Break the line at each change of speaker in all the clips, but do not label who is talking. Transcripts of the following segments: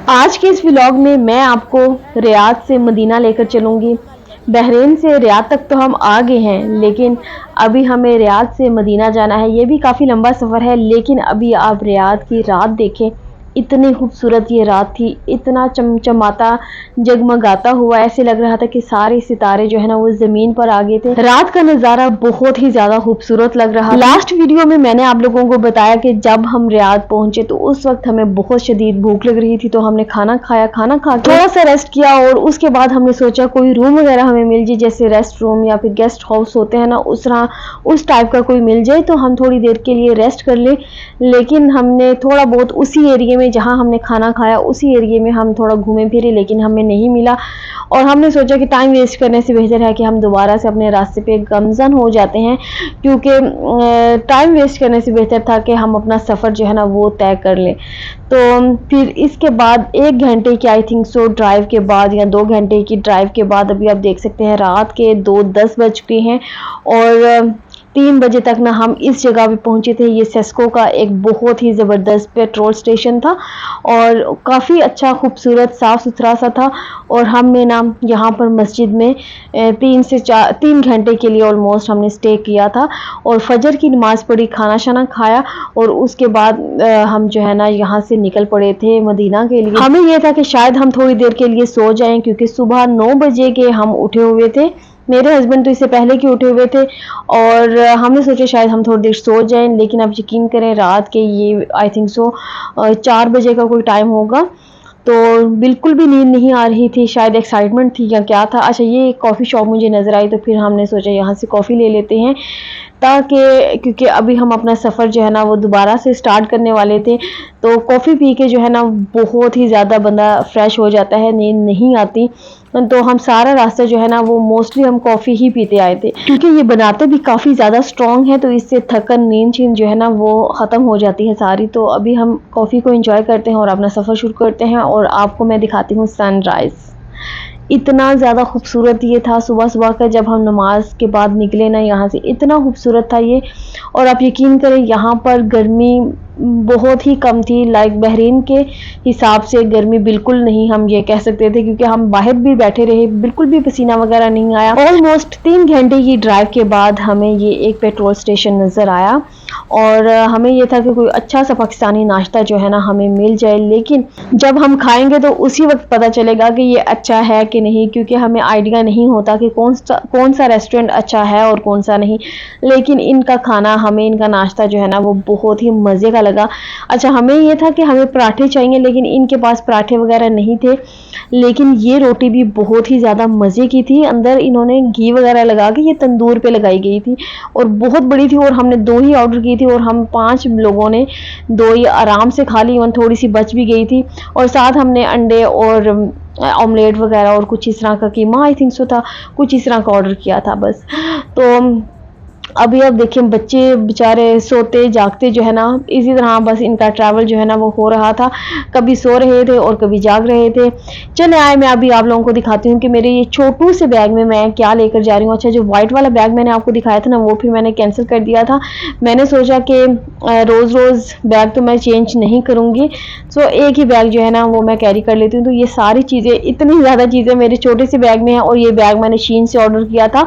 آج کے اس ولاگ میں آپ کو ریاض سے مدینہ لے کر چلوں گی۔ بحرین سے ریاض تک تو ہم آ گئے ہیں، لیکن ابھی ہمیں ریاض سے مدینہ جانا ہے۔ یہ بھی کافی لمبا سفر ہے، لیکن ابھی آپ ریاض کی رات دیکھیں، اتنی خوبصورت یہ رات تھی، اتنا چمچماتا جگمگاتا ہوا، ایسے لگ رہا تھا کہ سارے ستارے جو ہے نا وہ زمین پر آ گئے تھے۔ رات کا نظارہ بہت ہی زیادہ خوبصورت لگ رہا۔ لاسٹ ویڈیو میں نے آپ لوگوں کو بتایا کہ جب ہم ریاض پہنچے تو اس وقت ہمیں بہت شدید بھوک لگ رہی تھی، تو ہم نے کھانا کھایا، کھانا کھا کے تھوڑا سا ریسٹ کیا، اور اس کے بعد ہم نے سوچا کوئی روم وغیرہ ہمیں مل جائے، جیسے ریسٹ روم یا پھر گیسٹ ہاؤس ہوتے ہیں نا، اس ٹائپ کا کوئی مل جائے تو ہم تھوڑی دیر کے لیے ریسٹ کر لیں۔ لیکن ہم نے تھوڑا بہت اسی ایریے میں جہاں ہم نے کھانا کھایا اسی ایریے میں ہم تھوڑا گھومے پھرے، لیکن ہمیں نہیں ملا، اور ہم نے سوچا کہ ٹائم ویسٹ کرنے سے بہتر ہے کہ ہم دوبارہ سے اپنے راستے پہ گامزن ہو جاتے ہیں، کیونکہ ٹائم ویسٹ کرنے سے بہتر تھا کہ ہم اپنا سفر جو ہے نا وہ طے کر لیں۔ تو پھر اس کے بعد 1 گھنٹے کی ڈرائیو کے بعد یا 2 گھنٹے کی ڈرائیو کے بعد ابھی آپ دیکھ سکتے ہیں رات کے 2:10 بج چکے ہیں، اور 3 بجے تک نا ہم اس جگہ پہ پہنچے تھے۔ یہ سیسکو کا ایک بہت ہی زبردست پیٹرول سٹیشن تھا، اور کافی اچھا خوبصورت صاف ستھرا سا تھا، اور ہم نے نا یہاں پر مسجد میں 3 گھنٹے کے لیے آلموسٹ ہم نے اسٹے کیا تھا، اور فجر کی نماز پڑھی، کھانا شانا کھایا، اور اس کے بعد ہم جو ہے نا یہاں سے نکل پڑے تھے مدینہ کے لیے۔ ہمیں یہ تھا کہ شاید ہم تھوڑی دیر کے لیے سو جائیں، کیونکہ صبح 9 بجے کے ہم اٹھے ہوئے تھے۔ میرے ہسبینڈ تو اس سے پہلے کے اٹھے ہوئے تھے، اور ہم نے سوچا شاید ہم تھوڑی دیر سو جائیں، لیکن اب یقین کریں رات کے یہ 4 بجے کا کوئی ٹائم ہوگا، تو بالکل بھی نیند نہیں آ رہی تھی، شاید ایکسائٹمنٹ تھی یا کیا تھا۔ اچھا، یہ ایک کافی شاپ مجھے نظر آئی، تو پھر ہم نے سوچا یہاں سے کافی لے لیتے ہیں، کیونکہ ابھی ہم اپنا سفر جو ہے نا وہ دوبارہ سے سٹارٹ کرنے والے تھے، تو کافی پی کے جو ہے نا بہت ہی زیادہ بندہ فریش ہو جاتا ہے، نیند نہیں آتی، تو ہم سارا راستہ جو ہے نا وہ موسٹلی ہم کافی ہی پیتے آئے تھے، کیونکہ یہ بناتے بھی کافی زیادہ اسٹرانگ ہے، تو اس سے تھکن نیند جو ہے نا وہ ختم ہو جاتی ہے ساری۔ تو ابھی ہم کافی کو انجوائے کرتے ہیں اور اپنا سفر شروع کرتے ہیں، اور آپ کو میں دکھاتی ہوں سن رائز۔ اتنا زیادہ خوبصورت یہ تھا صبح صبح کا، جب ہم نماز کے بعد نکلے نا یہاں سے، اتنا خوبصورت تھا یہ، اور آپ یقین کریں یہاں پر گرمی بہت ہی کم تھی، بحرین کے حساب سے گرمی بالکل نہیں ہم یہ کہہ سکتے تھے، کیونکہ ہم باہر بھی بیٹھے رہے، بالکل بھی پسینہ وغیرہ نہیں آیا۔ آلموسٹ 3 گھنٹے کی ڈرائیو کے بعد ہمیں یہ ایک پیٹرول سٹیشن نظر آیا، اور ہمیں یہ تھا کہ کوئی اچھا سا پاکستانی ناشتہ جو ہے نا ہمیں مل جائے، لیکن جب ہم کھائیں گے تو اسی وقت پتہ چلے گا کہ یہ اچھا ہے کہ نہیں، کیونکہ ہمیں آئیڈیا نہیں ہوتا کہ کون سا ریسٹورینٹ اچھا ہے اور کون سا نہیں، لیکن ان کا کھانا ہمیں، ان کا ناشتہ جو ہے نا وہ بہت ہی مزے کا لگا۔ اچھا، ہمیں یہ تھا کہ ہمیں پراٹھے چاہیے، لیکن ان کے پاس پراٹھے وغیرہ نہیں تھے، لیکن یہ روٹی بھی بہت ہی زیادہ مزے کی تھی، اندر انہوں نے گھی وغیرہ لگا کے یہ تندور پہ لگائی گئی تھی، اور بہت بڑی تھی، اور ہم نے 2 ہی آرڈر کی تھی، اور ہم 5 لوگوں نے 2 ہی آرام سے کھا لی، تھوڑی سی بچ بھی گئی تھی، اور ساتھ ہم نے انڈے اور آملیٹ وغیرہ اور کچھ اس طرح کا قیمہ تھا، کچھ اس طرح کا آرڈر کیا تھا بس۔ تو ابھی اب دیکھیں بچے بیچارے سوتے جاگتے جو ہے نا اسی طرح بس ان کا ٹریول جو ہے نا وہ ہو رہا تھا، کبھی سو رہے تھے اور کبھی جاگ رہے تھے۔ چلے آئے، میں ابھی آپ لوگوں کو دکھاتی ہوں کہ میرے یہ چھوٹو سے بیگ میں کیا لے کر جا رہی ہوں۔ اچھا، جو وائٹ والا بیگ میں نے آپ کو دکھایا تھا نا وہ پھر میں نے کینسل کر دیا تھا، میں نے سوچا کہ روز بیگ تو میں چینج نہیں کروں گی، ایک ہی بیگ جو ہے نا وہ میں کیری کر لیتی ہوں۔ تو یہ ساری چیزیں، اتنی زیادہ چیزیں میرے چھوٹے سے بیگ میں ہیں، اور یہ بیگ میں نے شین سے آرڈر کیا تھا،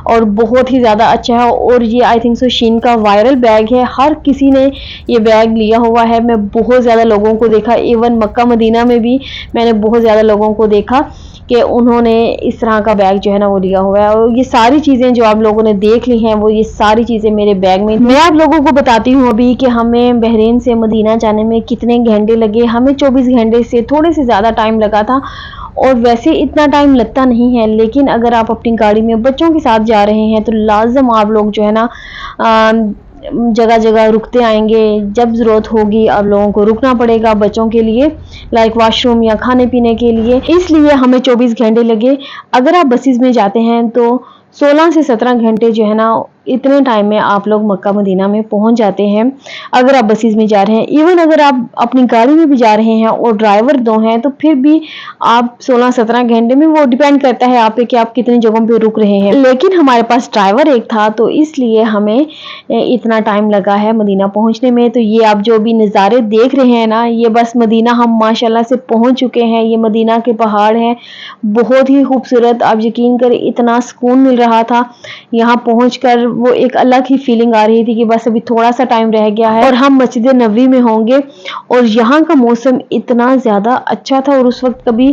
اور بہت ہی زیادہ اچھا ہے، اور یہ شین کا وائرل بیگ ہے، ہر کسی نے یہ بیگ لیا ہوا ہے۔ میں بہت زیادہ لوگوں کو دیکھا، ایون مکہ مدینہ میں بھی میں نے بہت زیادہ لوگوں کو دیکھا کہ انہوں نے اس طرح کا بیگ جو ہے نا وہ لیا ہوا ہے، اور یہ ساری چیزیں جو آپ لوگوں نے دیکھ لی ہیں وہ یہ ساری چیزیں میرے بیگ میں۔ میں آپ لوگوں کو بتاتی ہوں ابھی کہ ہمیں بحرین سے مدینہ جانے میں کتنے گھنٹے لگے۔ ہمیں 24 گھنٹے سے تھوڑے سے زیادہ ٹائم لگا تھا، اور ویسے اتنا ٹائم لگتا نہیں ہے، لیکن اگر آپ اپنی گاڑی میں بچوں کے ساتھ جا رہے ہیں تو لازم آپ لوگ جو ہے نا جگہ جگہ رکتے آئیں گے، جب ضرورت ہوگی آپ لوگوں کو رکنا پڑے گا بچوں کے لیے، لائک واش روم یا کھانے پینے کے لیے، اس لیے ہمیں 24 گھنٹے لگے۔ اگر آپ بسیز میں جاتے ہیں تو 16 سے 17 گھنٹے جو ہے نا اتنے ٹائم میں آپ لوگ مکہ مدینہ میں پہنچ جاتے ہیں اگر آپ بسیز میں جا رہے ہیں. ایون اگر آپ اپنی گاڑی میں بھی جا رہے ہیں اور ڈرائیور 2 ہیں تو پھر بھی آپ 16-17 گھنٹے میں، وہ ڈیپینڈ کرتا ہے آپ پہ کہ آپ کتنی جگہوں پہ رک رہے ہیں. لیکن ہمارے پاس ڈرائیور ایک تھا تو اس لیے ہمیں اتنا ٹائم لگا ہے مدینہ پہنچنے میں. تو یہ آپ جو بھی نظارے دیکھ رہے ہیں نا، یہ بس مدینہ ہم ماشاءاللہ سے پہنچ چکے ہیں. یہ مدینہ کے پہاڑ ہیں، بہت ہی خوبصورت. آپ یقین کریں اتنا سکون مل رہا تھا یہاں پہنچ کر. وہ ایک الگ ہی فیلنگ آ رہی تھی کہ بس ابھی تھوڑا سا ٹائم رہ گیا ہے اور ہم مسجد نبوی میں ہوں گے. اور یہاں کا موسم اتنا زیادہ اچھا تھا، اور اس وقت کبھی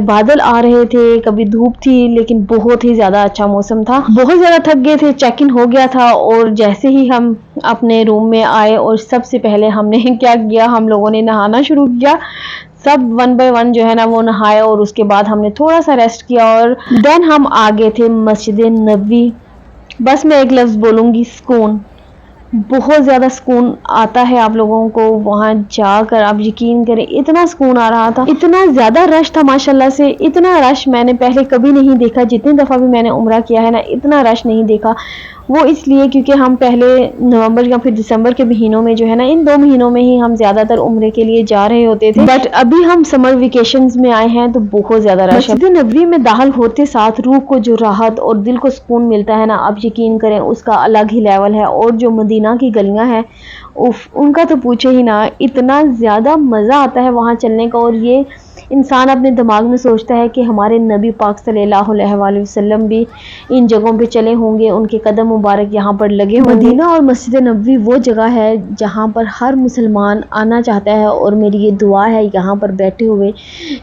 بادل آ رہے تھے کبھی دھوپ تھی، لیکن بہت ہی زیادہ اچھا موسم تھا. بہت زیادہ تھک گئے تھے، چیک ان ہو گیا تھا، اور جیسے ہی ہم اپنے روم میں آئے اور سب سے پہلے ہم نے کیا کیا، ہم لوگوں نے نہانا شروع کیا. سب 1 بائی 1 جو ہے نا وہ نہائے، اور اس کے بعد ہم نے تھوڑا سا ریسٹ کیا اور دین ہم آگے تھے مسجد نبوی. بس میں ایک لفظ بولوں گی، سکون. بہت زیادہ سکون آتا ہے آپ لوگوں کو وہاں جا کر. آپ یقین کریں اتنا سکون آ رہا تھا، اتنا زیادہ رش تھا ماشاءاللہ سے. اتنا رش میں نے پہلے کبھی نہیں دیکھا. جتنی دفعہ بھی میں نے عمرہ کیا ہے نا، اتنا رش نہیں دیکھا. وہ اس لیے کیونکہ ہم پہلے نومبر یا پھر دسمبر کے مہینوں میں جو ہے نا، ان 2 مہینوں میں ہی ہم زیادہ تر عمرے کے لیے جا رہے ہوتے تھے. بٹ ابھی ہم سمر ویکیشنز میں آئے ہیں تو بہت زیادہ رش ہے. مسجد نبوی میں داخل ہوتے ساتھ روح کو جو راحت اور دل کو سکون ملتا ہے نا، آپ یقین کریں اس کا الگ ہی لیول ہے. اور جو مدینہ کی گلیاں ہیں ان کا تو پوچھے ہی نہ، اتنا زیادہ مزہ آتا ہے وہاں چلنے کا. اور یہ انسان اپنے دماغ میں سوچتا ہے کہ ہمارے نبی پاک صلی اللہ علیہ وآلہ وسلم بھی ان جگہوں پہ چلے ہوں گے، ان کے قدم مبارک یہاں پر لگے ہوں گے. مدینہ اور مسجد نبوی وہ جگہ ہے جہاں پر ہر مسلمان آنا چاہتا ہے، اور میری یہ دعا ہے یہاں پر بیٹھے ہوئے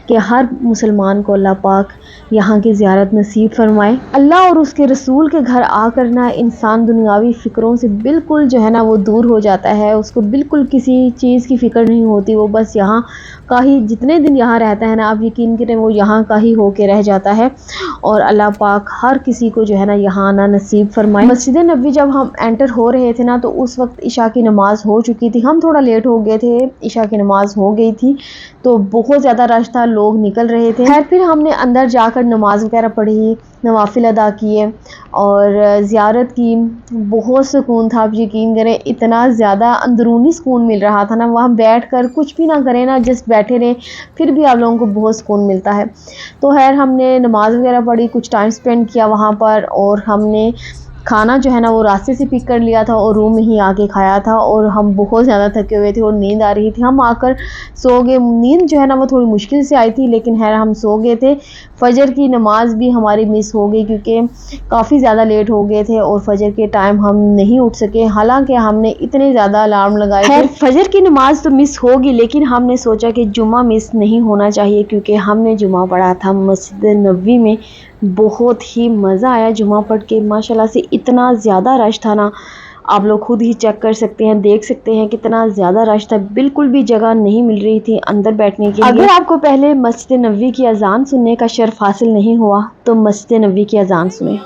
کہ ہر مسلمان کو اللہ پاک یہاں کی زیارت نصیب فرمائے. اللہ اور اس کے رسول کے گھر آ کر نا انسان دنیاوی فکروں سے بالکل جو ہے نا وہ دور ہو جاتا ہے. اس کو بالکل کسی چیز کی فکر نہیں ہوتی. وہ بس یہاں کا ہی جتنے دن یہاں رہتا ہے نا، آپ یقین کریں وہ یہاں کا ہی ہو کے رہ جاتا ہے. اور اللہ پاک ہر کسی کو جو ہے نا یہاں آنا نصیب فرمائے. مسجد نبوی جب ہم انٹر ہو رہے تھے نا تو اس وقت عشاء کی نماز ہو چکی تھی. ہم تھوڑا لیٹ ہو گئے تھے، عشاء کی نماز ہو گئی تھی تو بہت زیادہ رش تھا، لوگ نکل رہے تھے. خیر پھر ہم نے اندر جا کر نماز وغیرہ پڑھی، نوافل ادا کیے اور زیارت کی. بہت سکون تھا. آپ یقین کریں اتنا زیادہ اندرونی سکون مل رہا تھا نا، وہاں بیٹھ کر کچھ بھی نہ کریں نا، جسٹ بیٹھے رہیں پھر بھی آپ لوگوں کو بہت سکون ملتا ہے. تو خیر ہم نے نماز وغیرہ پڑھی، کچھ ٹائم اسپینڈ کیا وہاں پر، اور ہم نے کھانا جو ہے نا وہ راستے سے پک کر لیا تھا اور روم میں ہی آ کے کھایا تھا. اور ہم بہت زیادہ تھکے ہوئے تھے اور نیند آ رہی تھی. ہم آ کر سو گئے. نیند جو ہے نا وہ تھوڑی مشکل سے آئی تھی، لیکن خیر ہم سو گئے تھے. فجر کی نماز بھی ہماری مس ہو گئی کیونکہ کافی زیادہ لیٹ ہو گئے تھے اور فجر کے ٹائم ہم نہیں اٹھ سکے، حالانکہ ہم نے اتنے زیادہ الارم لگائے تھے. فجر کی نماز تو مس ہوگی، لیکن ہم نے سوچا کہ جمعہ مس نہیں ہونا چاہیے کیونکہ ہم نے جمعہ پڑھا تھا مسجد نبوی میں. بہت ہی مزہ آیا جمعہ پڑھ کے ماشاءاللہ سے. اتنا زیادہ رش تھا نا، آپ لوگ خود ہی چیک کر سکتے ہیں، دیکھ سکتے ہیں کتنا زیادہ رش تھا. بالکل بھی جگہ نہیں مل رہی تھی اندر بیٹھنے کے لیے. اگر آپ کو پہلے مسجد نبوی کی اذان سننے کا شرف حاصل نہیں ہوا تو مسجد نبوی کی اذان سنیں.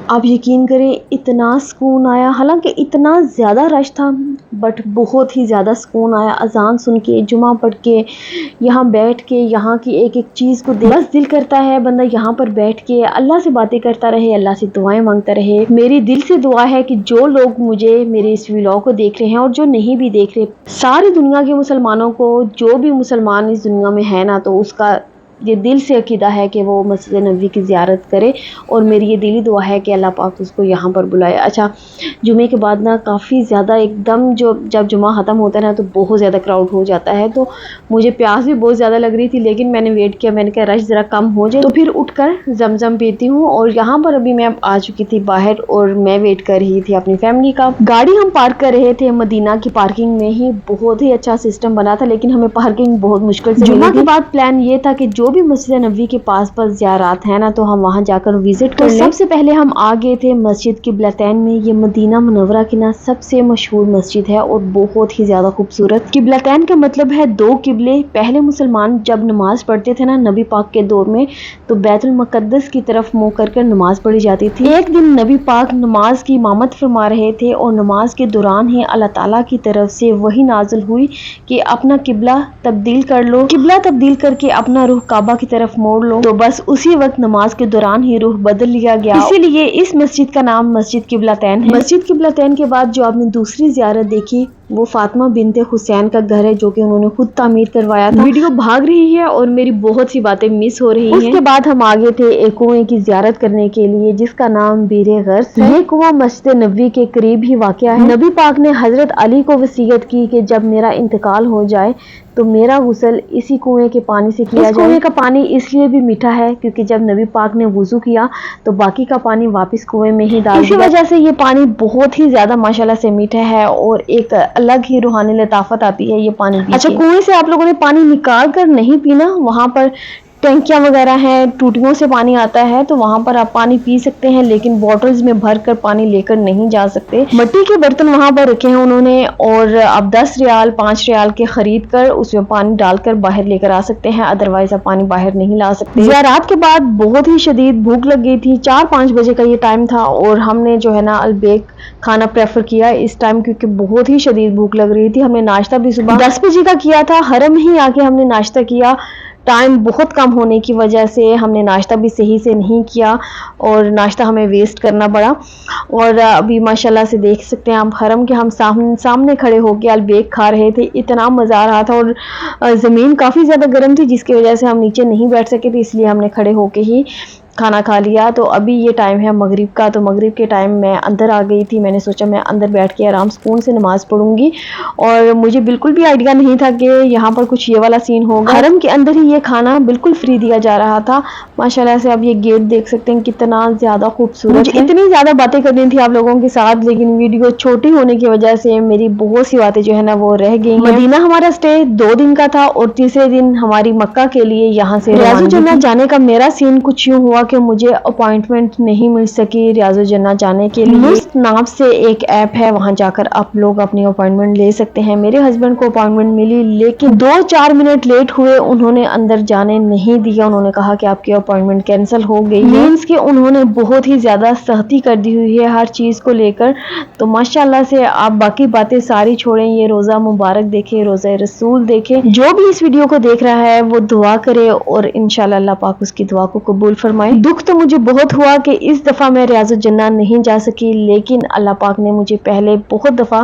آپ یقین کریں اتنا سکون آیا، حالانکہ اتنا زیادہ رش تھا بٹ بہت ہی زیادہ سکون آیا اذان سن کے، جمعہ پڑھ کے، یہاں بیٹھ کے، یہاں کی ایک ایک چیز کو دیکھ. بس دل کرتا ہے بندہ یہاں پر بیٹھ کے اللہ سے باتیں کرتا رہے، اللہ سے دعائیں مانگتا رہے. میری دل سے دعا ہے کہ جو لوگ مجھے میرے اس ولاگ کو دیکھ رہے ہیں اور جو نہیں بھی دیکھ رہے، ساری دنیا کے مسلمانوں کو، جو بھی مسلمان اس دنیا میں ہے نا، تو اس کا یہ دل سے عقیدہ ہے کہ وہ مسجد نبوی کی زیارت کرے. اور میری یہ دلی دعا ہے کہ اللہ پاک اس کو یہاں پر بلائے. اچھا جمعے کے بعد نا کافی زیادہ ایک دم جب جمعہ ختم ہوتا ہے نا تو بہت زیادہ کراؤڈ ہو جاتا ہے. تو مجھے پیاس بھی بہت زیادہ لگ رہی تھی، لیکن میں نے ویٹ کیا، میں نے کہا رش ذرا کم ہو جائے تو پھر اٹھ کر زمزم پیتی ہوں. اور یہاں پر ابھی میں آ چکی تھی باہر اور میں ویٹ کر رہی تھی اپنی فیملی کا. گاڑی ہم پارک کر رہے تھے مدینہ کی پارکنگ میں ہی. بہت ہی اچھا سسٹم بنا تھا، لیکن ہمیں پارکنگ بہت مشکل سے ملی تھی. جمعہ کے بعد پلان یہ تھا کہ جو جو بھی مسجد نبوی کے پاس زیارات ہیں نا تو ہم وہاں جا کر وزٹ کر لیں۔ سب سے پہلے ہم آ گئے تھے مسجد قبلتین میں۔ یہ مدینہ منورہ کی نا سب سے مشہور مسجد ہے اور بہت ہی زیادہ خوبصورت۔ قبلتین کا مطلب ہے دو قبلے۔ پہلے مسلمان جب نماز پڑھتے تھے نا نبی پاک کے دور میں تو بیت المقدس کی طرف منہ کر کر نماز پڑھی جاتی تھی۔ ایک دن نبی پاک نماز کی امامت فرما رہے تھے اور نماز کے دوران ہی اللہ تعالیٰ کی طرف سے وحی نازل ہوئی کہ اپنا قبلہ تبدیل کر لو، قبلہ تبدیل کر کے اپنا رخ کعبہ کی طرف موڑ لو۔ تو بس اسی وقت نماز کے دوران ہی رخ بدل لیا گیا، اسی لیے اس مسجد کا نام مسجد قبلتین ہے۔ مسجد قبلتین کے بعد جو آپ نے دوسری زیارت دیکھی وہ فاطمہ بنت حسین کا گھر ہے جو کہ انہوں نے خود تعمیر کروایا تھا۔ ویڈیو بھاگ رہی ہے اور میری بہت سی باتیں مس ہو رہی ہیں۔ اس کے بعد ہم آگے تھے ایک کنویں کی زیارت کرنے کے لیے جس کا نام بیر غرس ہے۔ یہ کنواں مسجد نبوی کے قریب ہی واقع ہے۔ نبی پاک نے حضرت علی کو وصیت کی کہ جب میرا انتقال ہو جائے تو میرا غسل اسی کنویں کے پانی سے کیا جائے۔ اس کنویں کا پانی اس لیے بھی میٹھا ہے کیونکہ جب نبی پاک نے وضو کیا تو باقی کا پانی واپس کنویں میں ہی ڈال دیا۔ اسی وجہ سے یہ پانی بہت ہی زیادہ ماشاءاللہ سے میٹھا ہے اور ایک الگ ہی روحانی لطافت آتی ہے یہ پانی پی کے۔ اچھا، کنویں سے آپ لوگوں نے پانی نکال کر نہیں پینا، وہاں پر ٹینکیاں وغیرہ ہیں، ٹوٹیوں سے پانی آتا ہے تو وہاں پر آپ پانی پی سکتے ہیں لیکن بوٹلز میں بھر کر پانی لے کر نہیں جا سکتے۔ مٹی کے برتن وہاں پر رکھے ہیں انہوں نے اور آپ 10 ریال 5 ریال کے خرید کر اس میں پانی ڈال کر باہر لے کر آ سکتے ہیں، ادروائز آپ پانی باہر نہیں لا سکتے۔ زیارات کے بعد بہت ہی شدید بھوک لگ گئی تھی، 4-5 بجے کا یہ ٹائم تھا اور ہم نے جو ہے نا البیک کھانا پریفر کیا اس ٹائم کیونکہ بہت ہی شدید بھوک لگ رہی تھی۔ ہم نے ناشتہ بھی صبح 10 بجے کا کیا تھا، حرم ہی آ کے ہم نے ناشتہ کیا۔ ٹائم بہت کم ہونے کی وجہ سے ہم نے ناشتہ بھی صحیح سے نہیں کیا اور ناشتہ ہمیں ویسٹ کرنا پڑا۔ اور ابھی ماشاءاللہ سے دیکھ سکتے ہیں آپ حرم کے ہم سامنے کھڑے ہو کے البیک کھا رہے تھے، اتنا مزہ آ رہا تھا اور زمین کافی زیادہ گرم تھی جس کی وجہ سے ہم نیچے نہیں بیٹھ سکے تھے، اس لیے ہم نے کھڑے ہو کے ہی کھانا کھا لیا۔ تو ابھی یہ ٹائم ہے مغرب کا، تو مغرب کے ٹائم میں اندر آ گئی تھی، میں نے سوچا میں اندر بیٹھ کے آرام سکون سے نماز پڑھوں گی اور مجھے بالکل بھی آئیڈیا نہیں تھا کہ یہاں پر کچھ یہ والا سین ہوگا۔ حرم کے اندر ہی یہ کھانا بالکل فری دیا جا رہا تھا ماشاءاللہ سے۔ اب یہ گیٹ دیکھ سکتے ہیں کتنا زیادہ خوبصورت ہے۔ اتنی زیادہ باتیں کرنی تھی آپ لوگوں کے ساتھ لیکن ویڈیو چھوٹی ہونے کی وجہ سے میری بہت سی باتیں جو ہے نا وہ رہ گئی ہیں۔ مدینہ ہمارا اسٹے 2 دن کا تھا اور تیسرے دن ہماری مکہ کے لیے یہاں سے ریاض الجنہ جانے کا میرا سین کچھ یوں ہوا کہ مجھے اپوائنٹمنٹ نہیں مل سکی ریاض الجنہ جانے کے لیے۔ مست نام سے ایک ایپ ہے، وہاں جا کر آپ لوگ اپنی اپوائنٹمنٹ لے سکتے ہیں۔ میرے ہسبینڈ کو اپوائنٹمنٹ ملی لیکن 2-4 منٹ لیٹ ہوئے، انہوں نے اندر جانے نہیں دیا، انہوں نے کہا کہ آپ کی اپوائنٹمنٹ کینسل ہو گئی ہے۔ مینس کہ انہوں نے بہت ہی زیادہ سختی کر دی ہوئی ہے ہر چیز کو لے کر۔ تو ماشاءاللہ سے آپ باقی باتیں ساری چھوڑیں، یہ روزہ مبارک دیکھیں، روزہ رسول دیکھیں۔ جو بھی اس ویڈیو کو دیکھ رہا ہے وہ دعا کرے اور انشاءاللہ اللہ پاک اس کی دعا کو قبول فرمائے۔ دکھ تو مجھے بہت ہوا کہ اس دفعہ میں ریاض الجنہ نہیں جا سکی لیکن اللہ پاک نے مجھے پہلے بہت دفعہ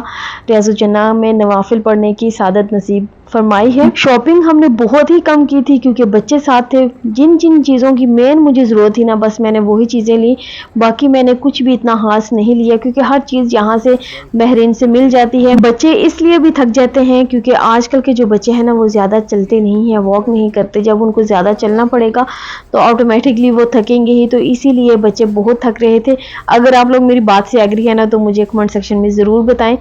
ریاض الجنہ میں نوافل پڑھنے کی سعادت نصیب فرمائی ہے۔ شاپنگ ہم نے بہت ہی کم کی تھی کیونکہ بچے ساتھ تھے، جن چیزوں کی مین مجھے ضرورت تھی نا بس میں نے وہی چیزیں لی، باقی میں نے کچھ بھی اتنا خاص نہیں لیا کیونکہ ہر چیز یہاں سے بحرین سے مل جاتی ہے۔ بچے اس لیے بھی تھک جاتے ہیں کیونکہ آج کل کے جو بچے ہیں نا وہ زیادہ چلتے نہیں ہیں، واک نہیں کرتے، جب ان کو زیادہ چلنا پڑے گا تو آٹومیٹکلی وہ تھکیں گے ہی، تو اسی لیے بچے بہت تھک رہے تھے۔ اگر آپ لوگ میری بات سے ایگری ہے نا تو مجھے کمنٹ سیکشن میں ضرور بتائیں۔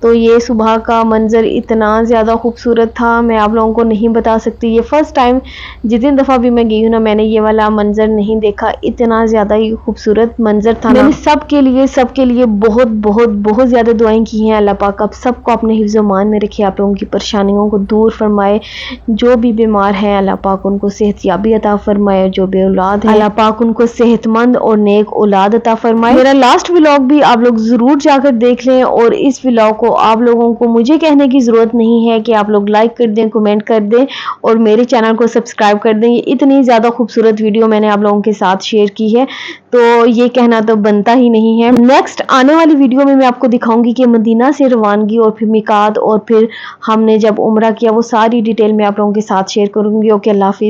تو یہ صبح کا منظر اتنا زیادہ خوبصورت تھا میں آپ لوگوں کو نہیں بتا سکتی۔ یہ فرسٹ ٹائم جتنی دفعہ بھی میں گئی ہوں نا میں نے یہ والا منظر نہیں دیکھا، اتنا زیادہ ہی خوبصورت منظر تھا۔ میں نے سب کے لیے بہت بہت بہت زیادہ دعائیں کی ہیں، اللہ پاک آپ سب کو اپنے حفظ و امان میں رکھے، آپ لوگوں کی پریشانیوں کو دور فرمائے، جو بھی بیمار ہیں اللہ پاک ان کو صحت یابی عطا فرمائے، جو بے اولاد ہیں اللہ پاک ان کو صحت مند اور نیک اولاد عطا فرمائے۔ میرا لاسٹ ولاگ بھی آپ لوگ ضرور جا کر دیکھ لیں اور اس ولاگ کو آپ لوگوں کو مجھے کہنے کی ضرورت نہیں ہے کہ آپ لوگ لائک کر دیں، کمنٹ کر دیں اور میرے چینل کو سبسکرائب کر دیں۔ یہ اتنی زیادہ خوبصورت ویڈیو میں نے آپ لوگوں کے ساتھ شیئر کی ہے تو یہ کہنا تو بنتا ہی نہیں ہے۔ نیکسٹ آنے والی ویڈیو میں آپ کو دکھاؤں گی کہ مدینہ سے روانگی اور پھر میقات اور پھر ہم نے جب عمرہ کیا وہ ساری ڈیٹیل میں آپ لوگوں کے ساتھ شیئر کروں گی۔ اوکے، اللہ حافظ۔